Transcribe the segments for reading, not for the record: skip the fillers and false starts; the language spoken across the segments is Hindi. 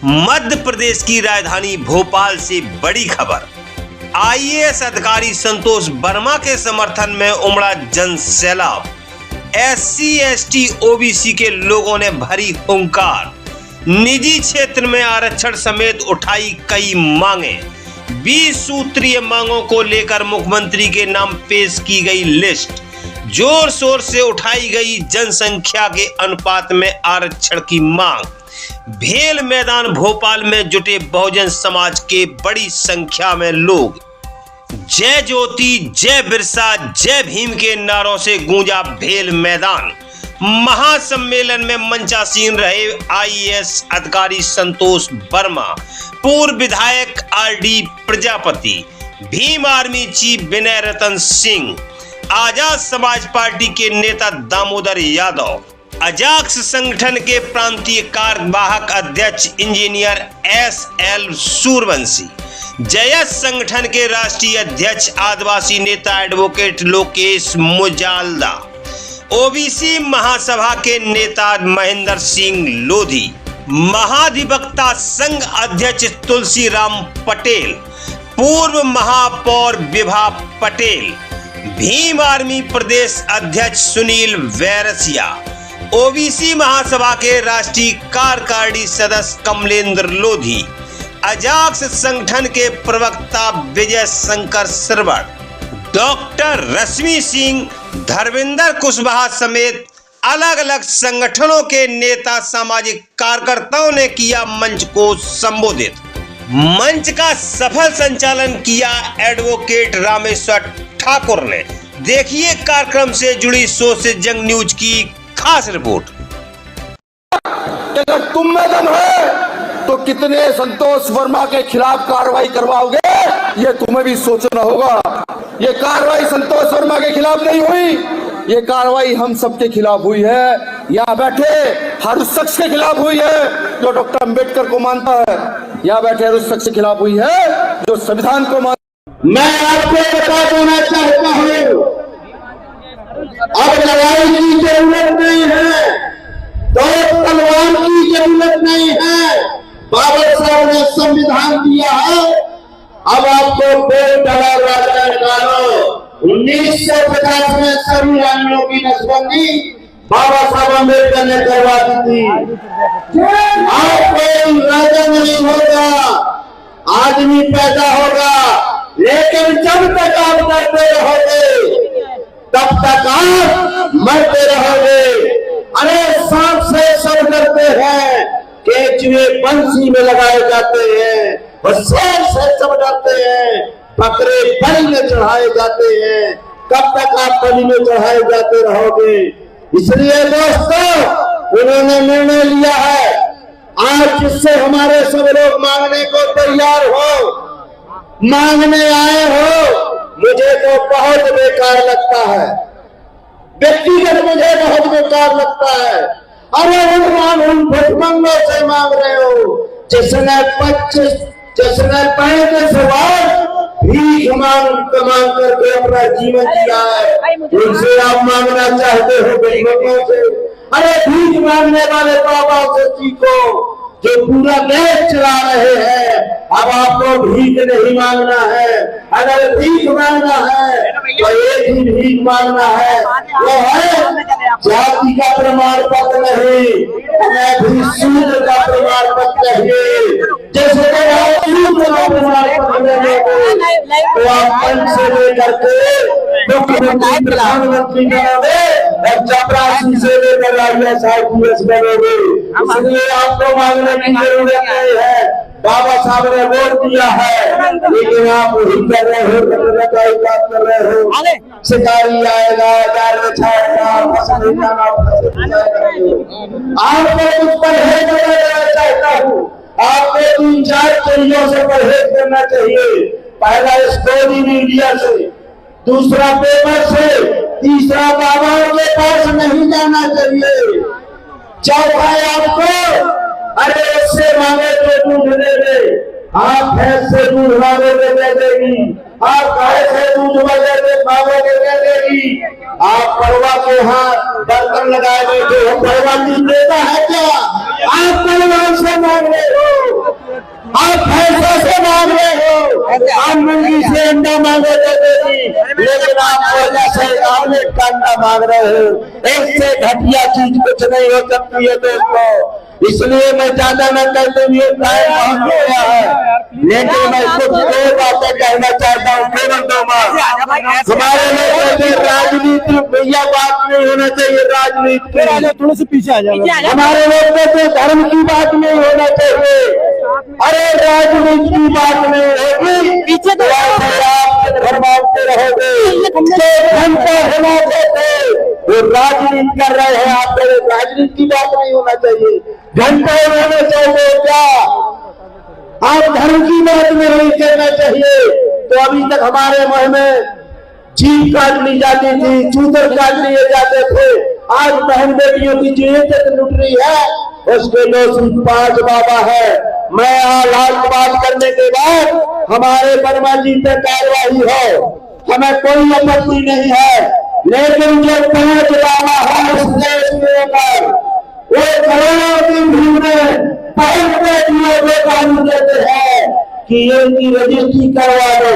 मध्य प्रदेश की राजधानी भोपाल से बड़ी खबर। आईएएस अधिकारी संतोष वर्मा के समर्थन में उमड़ा जन सैलाब। एससी, एसटी, ओबीसी के लोगों ने भरी हुंकार। निजी क्षेत्र में आरक्षण समेत उठाई कई मांगे। 20 सूत्रीय मांगों को लेकर मुख्यमंत्री के नाम पेश की गई लिस्ट। जोर शोर से उठाई गई जनसंख्या के अनुपात में आरक्षण की मांग। भेल मैदान भोपाल में जुटे बहुजन समाज के बड़ी संख्या में लोग। जय ज्योति, जय बिरसा, जय भीम के नारों से गूंजा भेल मैदान। महासम्मेलन में मंचासीन रहे आईएएस अधिकारी संतोष वर्मा, पूर्व विधायक RD Prajapati, Bhim army chief Vinay Ratan Singh, Azad Samaj party के नेता दामोदर यादव, अजाक्स संगठन के प्रांतीय कार्यवाहक अध्यक्ष इंजीनियर एसएल सूर्यवंशी, जयस संगठन के राष्ट्रीय अध्यक्ष आदिवासी नेता एडवोकेट लोकेश मुजाल्दा, ओबीसी महासभा के नेता महेंद्र सिंह लोधी, महाधिवक्ता संघ अध्यक्ष तुलसीराम पटेल, पूर्व महापौर विभा पटेल, भीम आर्मी प्रदेश अध्यक्ष सुनील वैरसिया, ओबीसी महासभा के राष्ट्रीय कार्यकारिणी सदस्य कमलेंद्र लोधी, अजाक्स संगठन के प्रवक्ता विजय शंकर श्रवण, डॉक्टर रश्मि सिंह, धर्मेंद्र कुशवाहा समेत अलग अलग संगठनों के नेता, सामाजिक कार्यकर्ताओं ने किया मंच को संबोधित। मंच का सफल संचालन किया एडवोकेट रामेश्वर ठाकुर ने। देखिए कार्यक्रम से जुड़ी सोच से जंग न्यूज की खास रिपोर्ट। अगर तुम में दम है तो कितने संतोष वर्मा के खिलाफ कार्रवाई करवाओगे, ये तुम्हें भी सोचना होगा। ये कार्रवाई संतोष वर्मा के खिलाफ नहीं हुई, ये कार्रवाई हम सबके खिलाफ हुई है। यहाँ बैठे हर उस शख्स के खिलाफ हुई है जो डॉक्टर अम्बेडकर को मानता है। यहाँ बैठे हर उस शख्स के खिलाफ हुई है जो संविधान को मानता है। मैं आपको बता देना चाहता हूँ, अब लड़ाई की जरूरत नहीं है, तो तलवार की जरूरत नहीं है। बाबा साहब ने संविधान दिया है, अब आपको पेड़ डला राजा निकालो। 1950 में सभी राज्यों की नसबंदी बाबा साहब अम्बेडकर ने करवा दी थी। अब कोई राजा नहीं होगा, आदमी पैदा होगा, लेकिन जब तक आप करते रहोगे तब तक आप मरते रहोगे। अरे सांप से सब डरते हैं, केचुए बंसी में लगाए जाते हैं, और शेर से सब डरते हैं, बकरे बलि में चढ़ाए जाते हैं। कब तक आप बलि में चढ़ाए जाते रहोगे? इसलिए दोस्तों, उन्होंने निर्णय लिया है, आज जिससे हमारे सब लोग मांगने को तैयार हो, मांगने आए हो, मुझे तो बहुत बेकार लगता है, व्यक्तिगत मुझे बहुत बेकार लगता है। अरे उन भटमंगों से मांग रहे हो जिसने 35 वर्ष भीख मांग करके अपना जीवन जिया है, उनसे आप मांगना चाहते हो भटमंगों से? अरे भीख मांगने वाले बाबा से सीखो जो पूरा देश चला रहे हैं। अब आपको भीख नहीं मांगना है, अगर भीख मांगना है तो एक ही भीख मांगना है, वो है जाति का प्रमाण पत्र नहीं, हमें भी सूर्य का प्रमाण पत्र चाहिए। जैसे सूर्य का प्रमाण पत्र लेंगे तो आप मंच से लेकर के मुख्यमंत्री, प्रधानमंत्री बनोगे और चपरासी से लेकर IAS बनोगे। इसलिए आपको मांगने की जरूरत नहीं है, बाबा साहब ने वोट दिया है, लेकिन आप वही कर रहे हो, बात कर रहे हो। शिकारी आएगा, जाल छाएगा, आपको कुछ परहेज करना चाहता हूँ। आपको 3-4 चीजों से परहेज करना चाहिए। पहला स्टोरी मीडिया से, दूसरा पेपर से, तीसरा बाबाओं के पास नहीं जाना चाहिए, चौथा आपको अरे उससे मांगे तो दूध दे दे, आप भैंस से दूध मांगे तो दे देगी, आप गाय से दूध मांगे दे देगी। आप परवा के हाथ बर्तन लगाए बैठे हो, परवा दूध देता है क्या? आप परिवार से मांग रहे हो, हम मुर्गी से अंडा मांगे थे लेकिन आप ऑमलेट का अंडा मांग रहे हो। इससे घटिया चीज कुछ नहीं हो सकती है दोस्तों। इसलिए मैं ज्यादा न कहते हुए टाइम बहुत हो गया है, लेकिन मैं कुछ दो बातें कहना चाहता हूँ। केवल दो बात। हमारे लोग राजनीति भैया बात नहीं होना चाहिए, राजनीति थोड़ा सा पीछे आ जाओ। हमारे लोग कहते धर्म की बात नहीं होना चाहिए। अरे राजनीति की बात नहीं होगी, पीछे तो भरमाते रहोगे। घंटा घुमाते थे वो राजनीति कर रहे हैं, आप राजनीति की बात नहीं होना चाहिए, घंटा होना चाहिए। क्या आप धर्म की बात में नहीं करना चाहिए? तो अभी तक हमारे मुंह में जीभ काट ली जाती थी, चूतर काट लिए जाते थे। आज बहन बेटियों की जो इज्जत लुट रही है उसके दोषी 5 बाबा है। मैं आज बात करने के बाद हमारे वर्मा जी पर कार्रवाई हो, हमें कोई आपत्ति नहीं है, लेकिन जो 5 बाबा है उस देश के अंदर वो करोड़ों की भीड़ में बहन बेटियों को कानून देते हैं कि इनकी रजिस्ट्री करवा दो।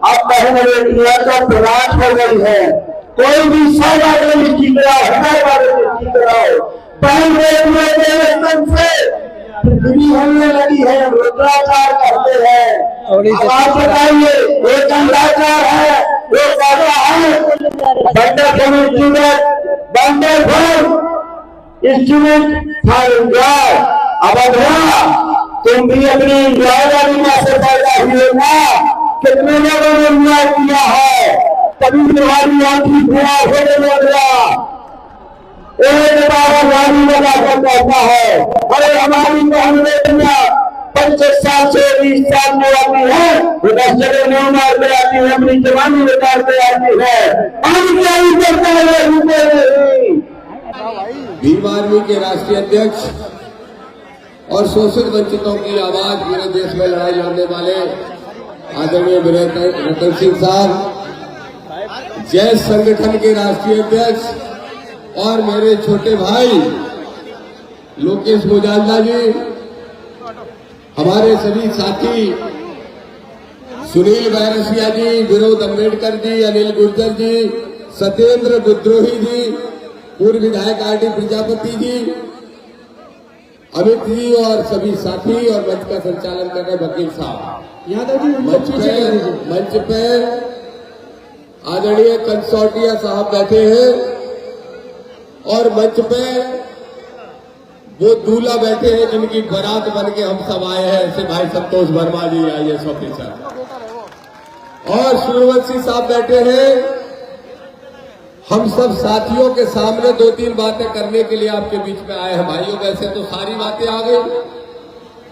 अब बहन बेटियां तो प्रयास हो गई है, कोई भी 100 बार रजिस्ट्री कराओ, 1000 बार रजिस्ट्री कराओ, बहन बेटियों के से पृथ्वी होने लगी है, रुद्राचार करते हैं। अब आप बताइए, एक अंधाचार है, वो कहता है बंडर इंस्ट्रूमेंट था इंजॉय। अब तुम भी अपनी इंजॉय वाली माँ से पैदा हुए ना, कितने लोगों ने इंजॉय किया है, कभी तुम्हारी आंखी पूरा होने लगा। एक बार गाड़ी लगा कर कहता है अरे हमारी बहन बेटियां 25 साल से 20 साल में आती है, वो 10 जगह नहीं मारते आती है, अपनी जवानी उतारते आती है। हम क्या ही करते हैं? भीम आर्मी के राष्ट्रीय अध्यक्ष और शोषित वंचितों की आवाज पूरे देश में लड़ाई लड़ने वाले आदरणीय रतन सिंह साहब, जय संगठन के राष्ट्रीय अध्यक्ष और मेरे छोटे भाई लोकेश मुजालदा जी, हमारे सभी साथी सुनील बैरसिया जी, विनोद अम्बेडकर जी, अनिल गुर्जर जी, सत्येंद्र गुद्रोही जी, पूर्व विधायक आरडी प्रजापति जी, अमित जी और सभी साथी और मंच का संचालन कर रहे वकील साहब। यादव जी मंच पे आदरणीय कंसोटिया साहब बैठे हैं और मंच पे वो दूल्हा बैठे हैं जिनकी बारात बन के हम सब आए हैं, ऐसे भाई संतोष वर्मा जी IAS ऑफिसर, और सूर्यवंशी साहब बैठे हैं। हम सब साथियों के सामने 2-3 बातें करने के लिए आपके बीच में आए हैं भाइयों। वैसे तो सारी बातें आ गई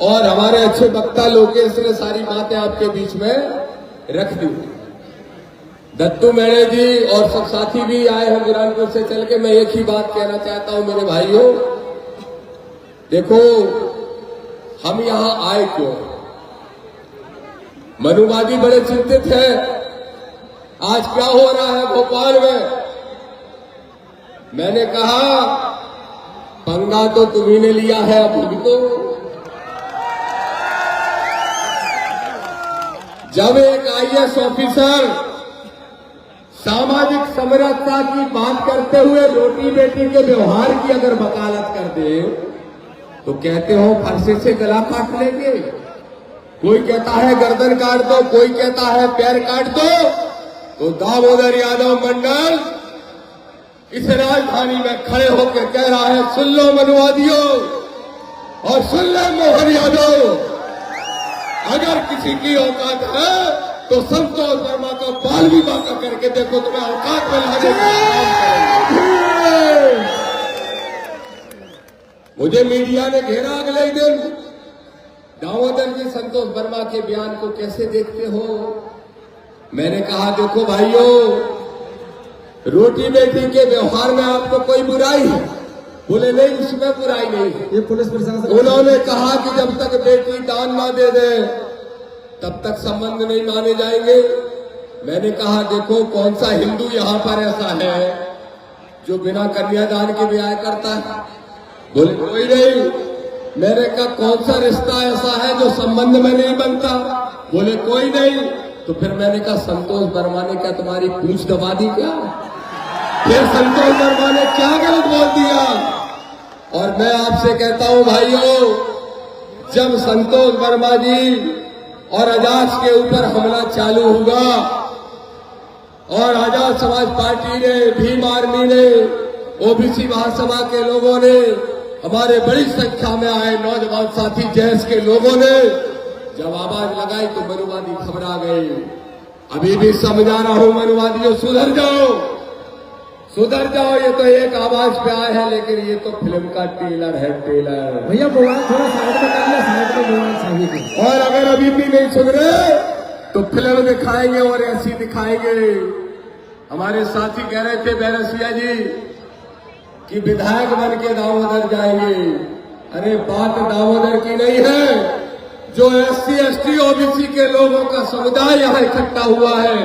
और हमारे अच्छे वक्ता लोकेश ने सारी बातें आपके बीच में रख दी। दत्तू मेणे जी और सब साथी भी आए हैं बुरहानपुर से चल के। मैं एक ही बात कहना चाहता हूं मेरे भाइयों, देखो हम यहां आए क्यों? मनुवादी बड़े चिंतित हैं आज क्या हो रहा है भोपाल में। मैंने कहा पंगा तो तुम्ही ने लिया है, अब भुगतो। जब एक IAS ऑफिसर सामाजिक समरसता की बात करते हुए रोटी बेटी के व्यवहार की अगर वकालत कर दे तो कहते हो फरसे से गला काट लेंगे। कोई कहता है गर्दन काट दो, कोई कहता है पैर काट दो। तो दामोदर यादव मंडल इस राजधानी में खड़े होकर कह रहा है सुन लो मनुवादियों और सुन लो मोहन यादव, अगर किसी की औकात है तो संतोष वर्मा का बाल भी बाका करके देखो, तुम्हें औकात में लाने का काम करेंगे। मुझे मीडिया ने घेरा अगले दिन, दामोदर जी संतोष वर्मा के बयान को कैसे देखते हो? मैंने कहा देखो भाइयों, रोटी बेटी के व्यवहार में आपको कोई बुराई है? बोले नहीं, उसमें बुराई नहीं है। ये पुलिस प्रशासन, उन्होंने कहा कि जब तक बेटी दान ना दे दे तब तक संबंध नहीं माने जाएंगे। मैंने कहा देखो कौन सा हिंदू यहां पर ऐसा है जो बिना कन्यादान के ब्याह करता है? बोले कोई नहीं। मैंने कहा कौन सा रिश्ता ऐसा है जो संबंध में नहीं बनता? बोले कोई नहीं। तो फिर मैंने कहा संतोष वर्मा ने क्या तुम्हारी पूंछ दबा दी क्या? फिर संतोष वर्मा ने क्या गलत बोल दिया? और मैं आपसे कहता हूं भाइयों, जब संतोष वर्मा जी और आजाद के ऊपर हमला चालू हुआ और आजाद समाज पार्टी ने, भीम आर्मी ने, ओबीसी महासभा के लोगों ने, हमारे बड़ी संख्या में आए नौजवान साथी जैस के लोगों ने जब आवाज लगाई तो मनुवादी घबरा गए। अभी भी समझा रहा हूं मनुवादियों, सुधर जाओ, सुधर जाओ। ये तो एक आवाज पे आए हैं, लेकिन ये तो फिल्म का ट्रेलर है, ट्रेलर। भैया मोबाइल थोड़ा साइड में कर लिया, साइड में मोबाइल चाहिए। और अगर अभी भी नहीं सुधरे तो फिल्म दिखाएंगे और ऐसी दिखाएंगे। हमारे साथी कह रहे थे बैरसिया जी कि विधायक बन के दामोदर जाएंगे। अरे बात दामोदर की नहीं है, जो SC ST OBC के लोगों का समुदाय यहाँ इकट्ठा हुआ है,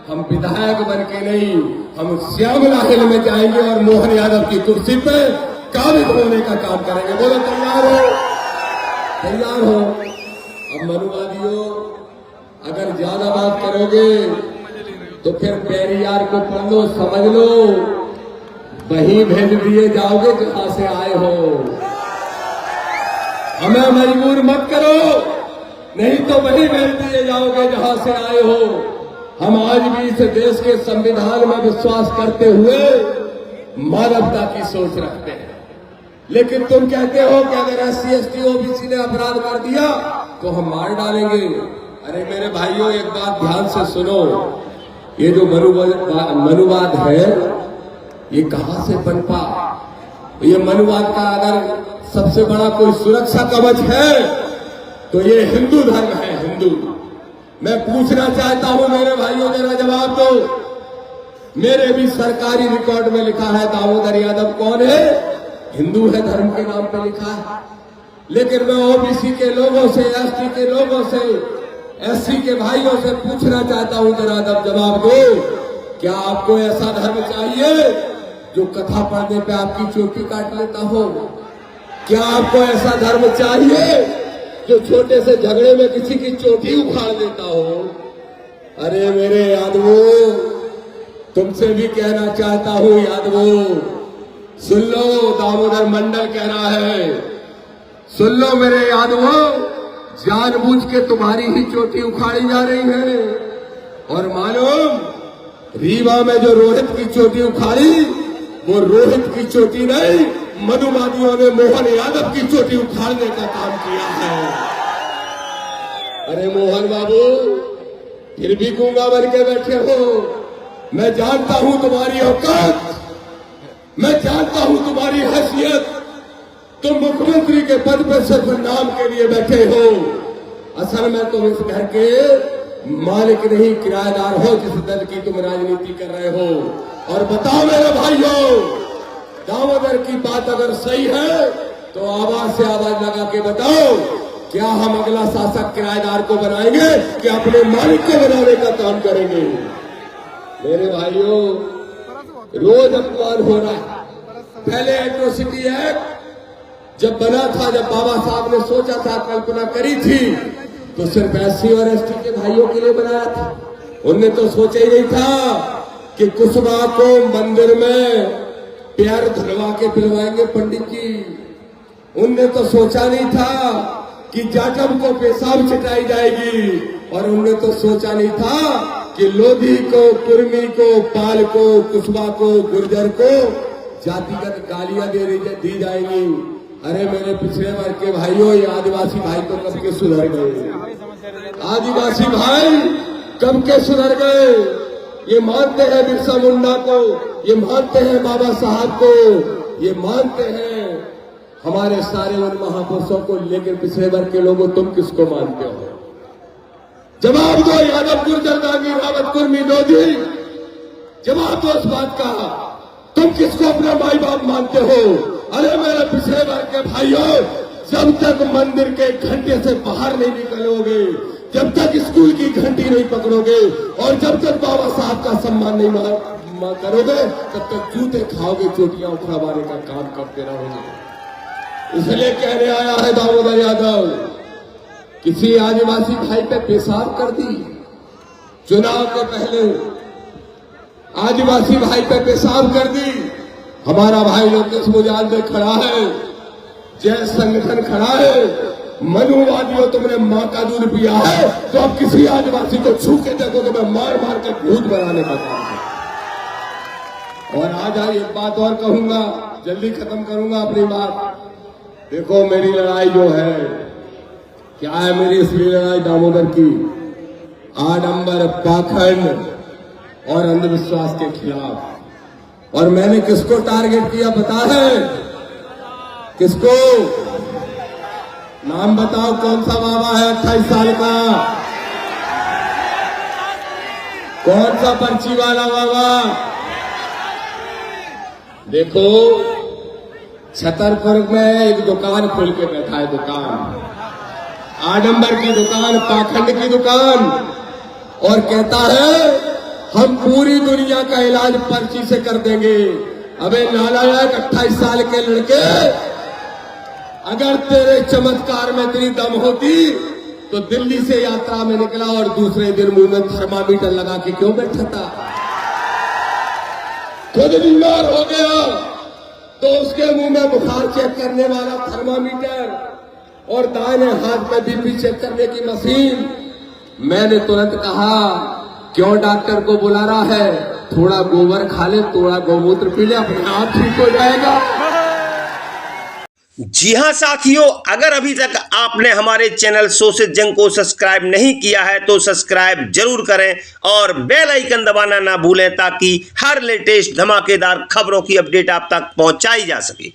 हम विधायक बन के नहीं, हम श्यामला हिल में जाएंगे और मोहन यादव की कुर्सी पे काबिज होने का काम करेंगे। बोलो तैयार हो? तैयार हो? अब मनुवादियों, अगर ज्यादा बात करोगे तो फिर पेरियार को पढ़ लो, समझ लो, वहीं भेज दिए जाओगे जहां से आए हो। हमें मजबूर मत करो, नहीं तो वहीं भेज दिए जाओगे जहां से आए हो। हम आज भी इस देश के संविधान में विश्वास करते हुए मानवता की सोच रखते हैं, लेकिन तुम कहते हो कि अगर SC ST OBC ने अपराध कर दिया तो हम मार डालेंगे। अरे मेरे भाइयों, एक बात ध्यान से सुनो, ये जो मनुवाद है ये कहां से पनपा? ये मनुवाद का अगर सबसे बड़ा कोई सुरक्षा कवच है तो ये हिंदू धर्म है, हिंदू। मैं पूछना चाहता हूं मेरे भाइयों, जरा जवाब दो। मेरे भी सरकारी रिकॉर्ड में लिखा है दामोदर यादव कौन है? हिंदू है, धर्म के नाम पे लिखा है। लेकिन मैं OBC के लोगों से, ST के लोगों से, SC के भाइयों से पूछना चाहता हूं, जरा जवाब दो। क्या आपको ऐसा धर्म चाहिए जो कथा पढ़ने पे आपकी चोटी काट लेता हो? क्या आपको ऐसा धर्म चाहिए जो छोटे से झगड़े में किसी की चोटी उखाड़ देता हो? अरे मेरे यादवों, तुमसे भी कहना चाहता हूं यादवों, सुन लो, दामोदर मंडल कह रहा है, सुन लो मेरे यादवों, जानबूझ के तुम्हारी ही चोटी उखाड़ी जा रही है। और मालूम, रीवा में जो रोहित की चोटी उखाड़ी, वो रोहित की चोटी नहीं, मनुवादियों ने मोहन यादव की चोटी उखाड़ने का काम किया है। अरे मोहन बाबू, फिर भी गूंगा बन के बैठे हो। मैं जानता हूं तुम्हारी औकात, मैं जानता हूं तुम्हारी हैसियत। तुम मुख्यमंत्री के पद पर सिर्फ नाम के लिए बैठे हो, असल में तुम इस घर के मालिक नहीं, किराएदार हो, जिस दल की तुम राजनीति कर रहे हो। और बताओ मेरे भाइयों, दामोदर की बात अगर सही है तो आवाज से आवाज लगा के बताओ, क्या हम अगला शासक किराएदार को बनाएंगे कि अपने मालिक को बनाने का काम करेंगे? मेरे भाइयों, रोज अपमान हो रहा है। पहले एट्रोसिटी एक्ट जब बना था, जब बाबा साहब ने सोचा था, कल्पना करी थी, तो सिर्फ SC और ST के भाइयों के लिए बनाया था। उनने तो सोचा ही नहीं था कि कुशवाहा को मंदिर में पैर धुलवा के पिलवाएंगे पंडित जी। उनने तो सोचा नहीं था कि जाटव को पेशाब छिटाई जाएगी, और उनने तो सोचा नहीं था कि लोधी को, कुर्मी को, पाल को, कुशवाहा को, गुर्जर को जातिगत गालियां दी जाएंगी। अरे मेरे पिछड़े वर्ग के भाइयों, ये आदिवासी भाई तो कब के सुधर गए? आदिवासी भाई कब के सुधर गए? ये मानते हैं बिरसा मुंडा को, ये मानते हैं बाबा साहब को, ये मानते हैं हमारे सारे उन महापुरुषों को, लेकिन पिछड़े वर्ग के लोगों, तुम किसको मानते हो? जवाब दो यादव, गुर्जर, दांगी, रावत, कुर्मी, लोधी, जवाब दो इस बात का। तुम किसको अपना माई बाप मानते हो? अरे मेरे पिछड़े वर्ग के भाइयों, जब तक मंदिर के घंटे से बाहर नहीं निकलोगे, जब तक स्कूल की घंटी नहीं पकड़ोगे, और जब तक बाबा साहब का सम्मान नहीं करोगे, तब तक जूते खाओगे, चोटियां उखड़वाने का काम करते रहोगे। इसलिए कहने आया है दामोदर यादव, किसी आदिवासी भाई पे पेशाब कर दी चुनाव के पहले, आदिवासी भाई पे पेशाब कर दी। हमारा भाई लोकेश मुजाल में खड़ा है, जय संगठन खड़ा है, मनुवादियों तुमने मां का दूध पिया है, तो अब किसी आदिवासी को छू के देखो तो मैं मार मार के भूत बनाने का काम है। और आज एक बात और कहूंगा, जल्दी खत्म करूंगा अपनी बात। देखो मेरी लड़ाई जो है, क्या है मेरी इसलिए लड़ाई दामोदर की, आडंबर, पाखंड और अंधविश्वास के खिलाफ। और मैंने किसको टारगेट किया पता है? किसको? नाम बताओ, कौन सा बाबा है 28 साल का? कौन सा पर्ची वाला बाबा? देखो छतरपुर में एक दुकान खोल के बैठा है, दुकान, आडंबर की दुकान, पाखंड की दुकान, और कहता है हम पूरी दुनिया का इलाज पर्ची से कर देंगे। अबे नालायक 28 साल के लड़के, अगर तेरे चमत्कार में तेरी दम होती तो दिल्ली से यात्रा में निकला और दूसरे दिन मुंह में थर्मामीटर लगा के क्यों बैठा था? खुद बीमार हो गया तो उसके मुंह में बुखार चेक करने वाला थर्मामीटर और दाहिने हाथ में बीपी चेक करने की मशीन। मैंने तुरंत कहा क्यों डॉक्टर को बुला रहा है, थोड़ा गोबर खा ले, थोड़ा गौमूत्र पी ले, अपने आप ठीक हो जाएगा। जी हां साथियों, अगर अभी तक आपने हमारे चैनल सोशल जंग को सब्सक्राइब नहीं किया है तो सब्सक्राइब जरूर करें और बेल आइकन दबाना ना भूलें ताकि हर लेटेस्ट धमाकेदार खबरों की अपडेट आप तक पहुंचाई जा सके।